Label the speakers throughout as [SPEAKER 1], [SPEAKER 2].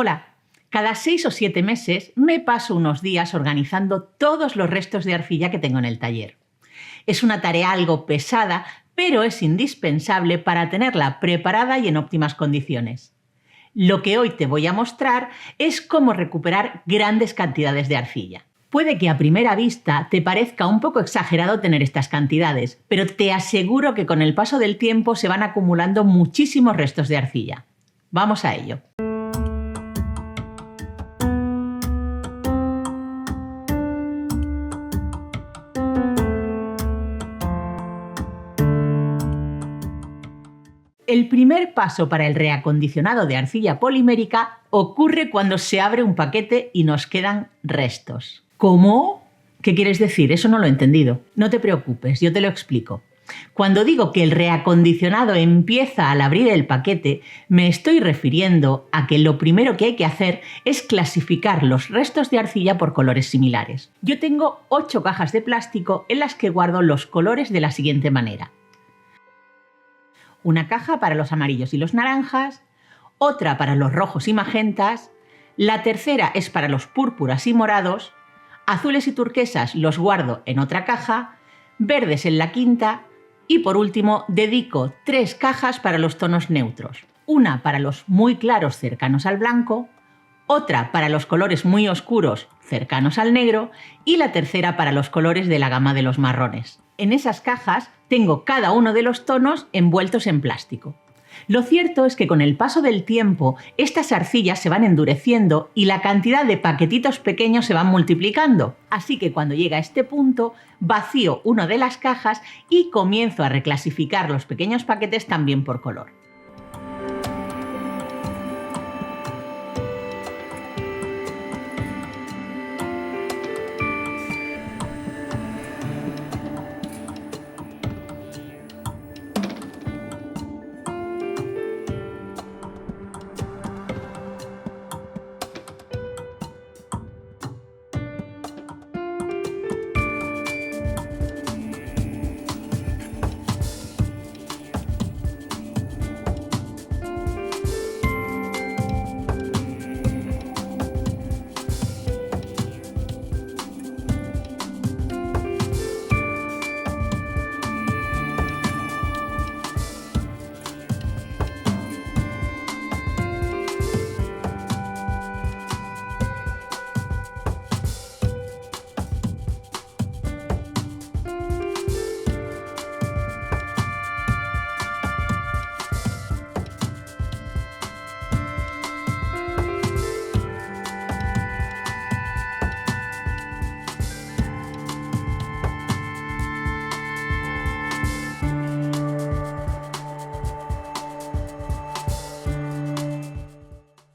[SPEAKER 1] Hola, cada 6 o 7 meses me paso unos días organizando todos los restos de arcilla que tengo en el taller. Es una tarea algo pesada, pero es indispensable para tenerla preparada y en óptimas condiciones. Lo que hoy te voy a mostrar es cómo recuperar grandes cantidades de arcilla. Puede que a primera vista te parezca un poco exagerado tener estas cantidades, pero te aseguro que con el paso del tiempo se van acumulando muchísimos restos de arcilla. Vamos a ello. El primer paso para el reacondicionado de arcilla polimérica ocurre cuando se abre un paquete y nos quedan restos. ¿Cómo? ¿Qué quieres decir? Eso no lo he entendido. No te preocupes, yo te lo explico. Cuando digo que el reacondicionado empieza al abrir el paquete, me estoy refiriendo a que lo primero que hay que hacer es clasificar los restos de arcilla por colores similares. Yo tengo 8 cajas de plástico en las que guardo los colores de la siguiente manera. Una caja para los amarillos y los naranjas, otra para los rojos y magentas, la tercera es para los púrpuras y morados, azules y turquesas los guardo en otra caja, verdes en la quinta y por último dedico 3 cajas para los tonos neutros, una para los muy claros cercanos al blanco, otra para los colores muy oscuros cercanos al negro y la tercera para los colores de la gama de los marrones. En esas cajas tengo cada uno de los tonos envueltos en plástico. Lo cierto es que con el paso del tiempo estas arcillas se van endureciendo y la cantidad de paquetitos pequeños se van multiplicando. Así que cuando llega a este punto, vacío una de las cajas y comienzo a reclasificar los pequeños paquetes también por color.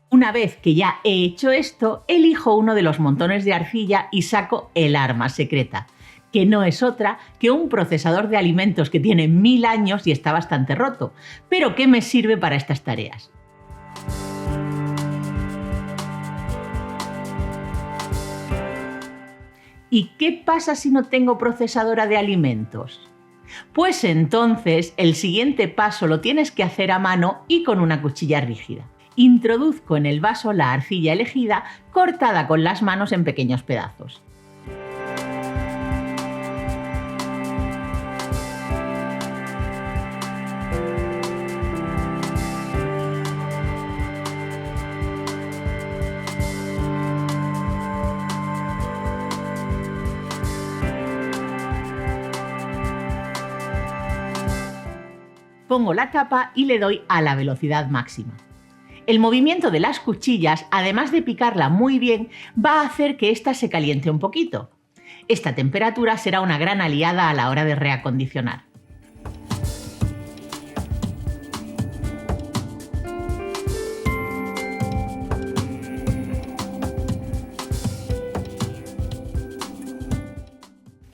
[SPEAKER 1] Una vez que ya he hecho esto, elijo uno de los montones de arcilla y saco el arma secreta, que no es otra que un procesador de alimentos que tiene 1000 años y está bastante roto, pero que me sirve para estas tareas. ¿Y qué pasa si no tengo procesadora de alimentos? Pues entonces el siguiente paso lo tienes que hacer a mano y con una cuchilla rígida. Introduzco en el vaso la arcilla elegida cortada con las manos en pequeños pedazos. Pongo la tapa y le doy a la velocidad máxima. El movimiento de las cuchillas, además de picarla muy bien, va a hacer que ésta se caliente un poquito. Esta temperatura será una gran aliada a la hora de reacondicionar.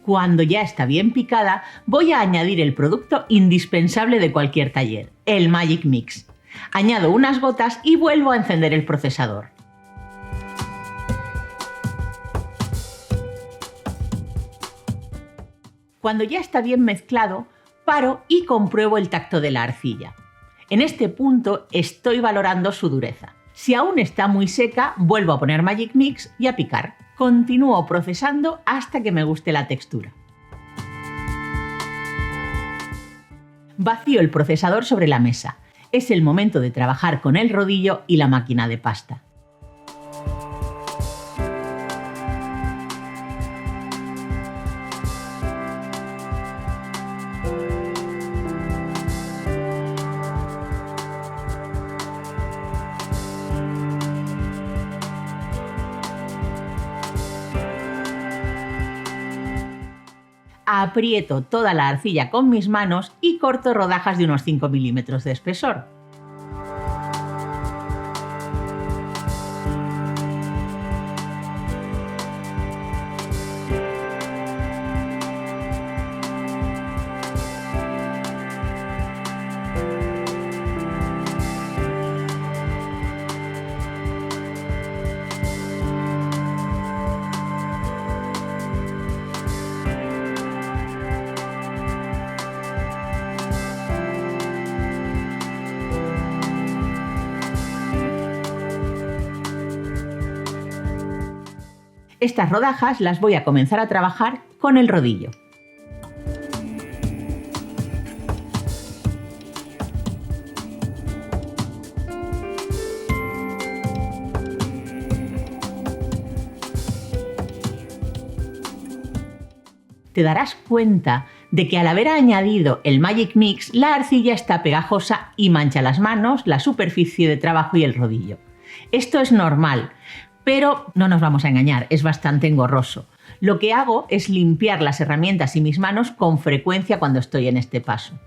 [SPEAKER 1] Cuando ya está bien picada, voy a añadir el producto indispensable de cualquier taller, el Magic Mix. Añado unas gotas y vuelvo a encender el procesador. Cuando ya está bien mezclado, paro y compruebo el tacto de la arcilla. En este punto estoy valorando su dureza. Si aún está muy seca, vuelvo a poner Magic Mix y a picar. Continúo procesando hasta que me guste la textura. Vacío el procesador sobre la mesa. Es el momento de trabajar con el rodillo y la máquina de pasta. Aprieto toda la arcilla con mis manos y corto rodajas de unos 5 milímetros de espesor. Estas rodajas las voy a comenzar a trabajar con el rodillo. Te darás cuenta de que al haber añadido el Magic Mix, la arcilla está pegajosa y mancha las manos, la superficie de trabajo y el rodillo. Esto es normal, pero no nos vamos a engañar, es bastante engorroso. Lo que hago es limpiar las herramientas y mis manos con frecuencia cuando estoy en este paso.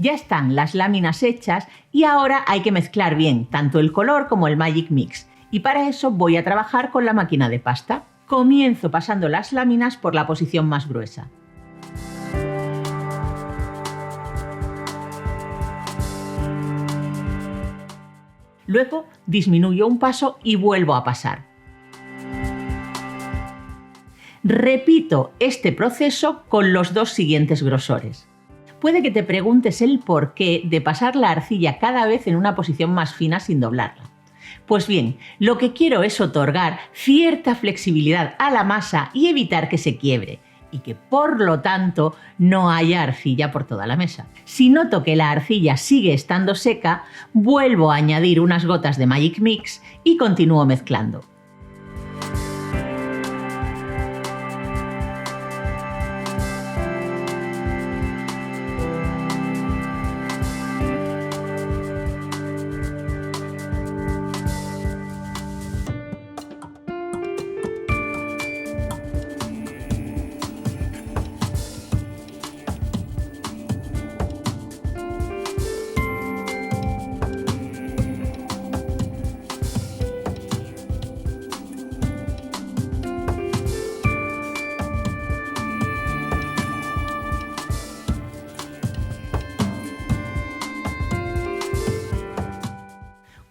[SPEAKER 1] Ya están las láminas hechas y ahora hay que mezclar bien tanto el color como el Magic Mix. Y para eso voy a trabajar con la máquina de pasta. Comienzo pasando las láminas por la posición más gruesa. Luego disminuyo un paso y vuelvo a pasar. Repito este proceso con los dos siguientes grosores. Puede que te preguntes el porqué de pasar la arcilla cada vez en una posición más fina sin doblarla. Pues bien, lo que quiero es otorgar cierta flexibilidad a la masa y evitar que se quiebre y que por lo tanto no haya arcilla por toda la mesa. Si noto que la arcilla sigue estando seca, vuelvo a añadir unas gotas de Magic Mix y continúo mezclando.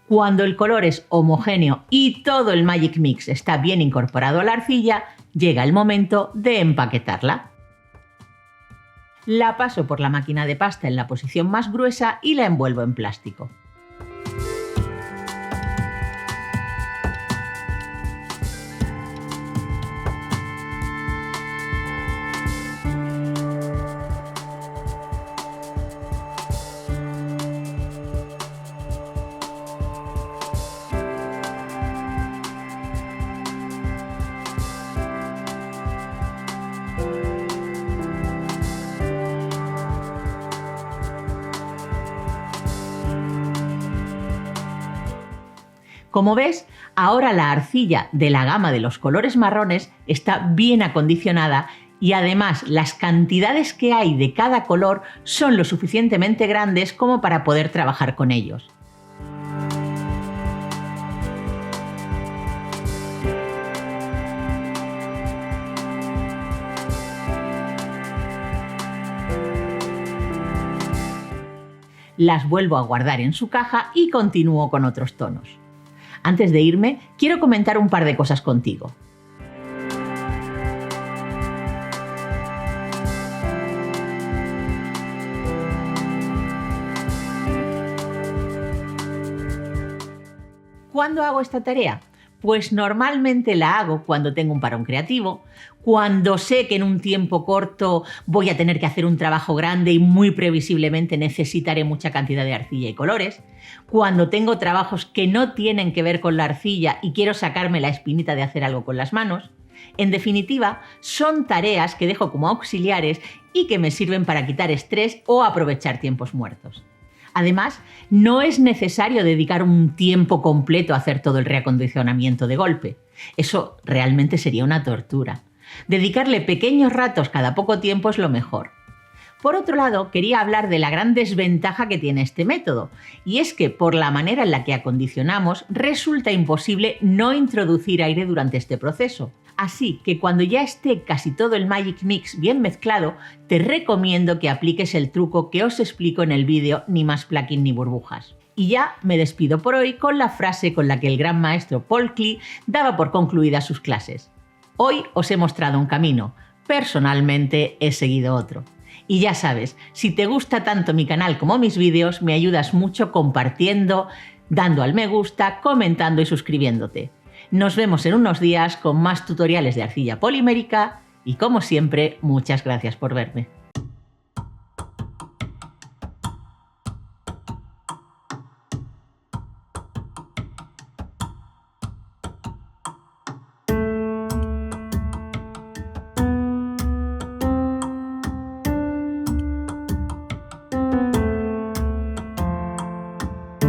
[SPEAKER 1] Cuando el color es homogéneo y todo el Magic Mix está bien incorporado a la arcilla, llega el momento de empaquetarla. La paso por la máquina de pasta en la posición más gruesa y la envuelvo en plástico. Como ves, ahora la arcilla de la gama de los colores marrones está bien acondicionada y además las cantidades que hay de cada color son lo suficientemente grandes como para poder trabajar con ellos. las vuelvo a guardar en su caja y continúo con otros tonos. Antes de irme, quiero comentar un par de cosas contigo. ¿Cuándo hago esta tarea? Pues normalmente la hago cuando tengo un parón creativo, cuando sé que en un tiempo corto voy a tener que hacer un trabajo grande y muy previsiblemente necesitaré mucha cantidad de arcilla y colores, cuando tengo trabajos que no tienen que ver con la arcilla y quiero sacarme la espinita de hacer algo con las manos. En definitiva, son tareas que dejo como auxiliares y que me sirven para quitar estrés o aprovechar tiempos muertos. Además, no es necesario dedicar un tiempo completo a hacer todo el reacondicionamiento de golpe. Eso realmente sería una tortura. Dedicarle pequeños ratos cada poco tiempo es lo mejor. Por otro lado, quería hablar de la gran desventaja que tiene este método, y es que por la manera en la que acondicionamos resulta imposible no introducir aire durante este proceso. Así que cuando ya esté casi todo el Magic Mix bien mezclado, te recomiendo que apliques el truco que os explico en el vídeo Ni más plugin ni burbujas. Y ya me despido por hoy con la frase con la que el gran maestro Paul Klee daba por concluidas sus clases. Hoy os he mostrado un camino, personalmente he seguido otro. Y ya sabes, si te gusta tanto mi canal como mis vídeos, me ayudas mucho compartiendo, dando al me gusta, comentando y suscribiéndote. Nos vemos en unos días con más tutoriales de arcilla polimérica y como siempre, muchas gracias por verme.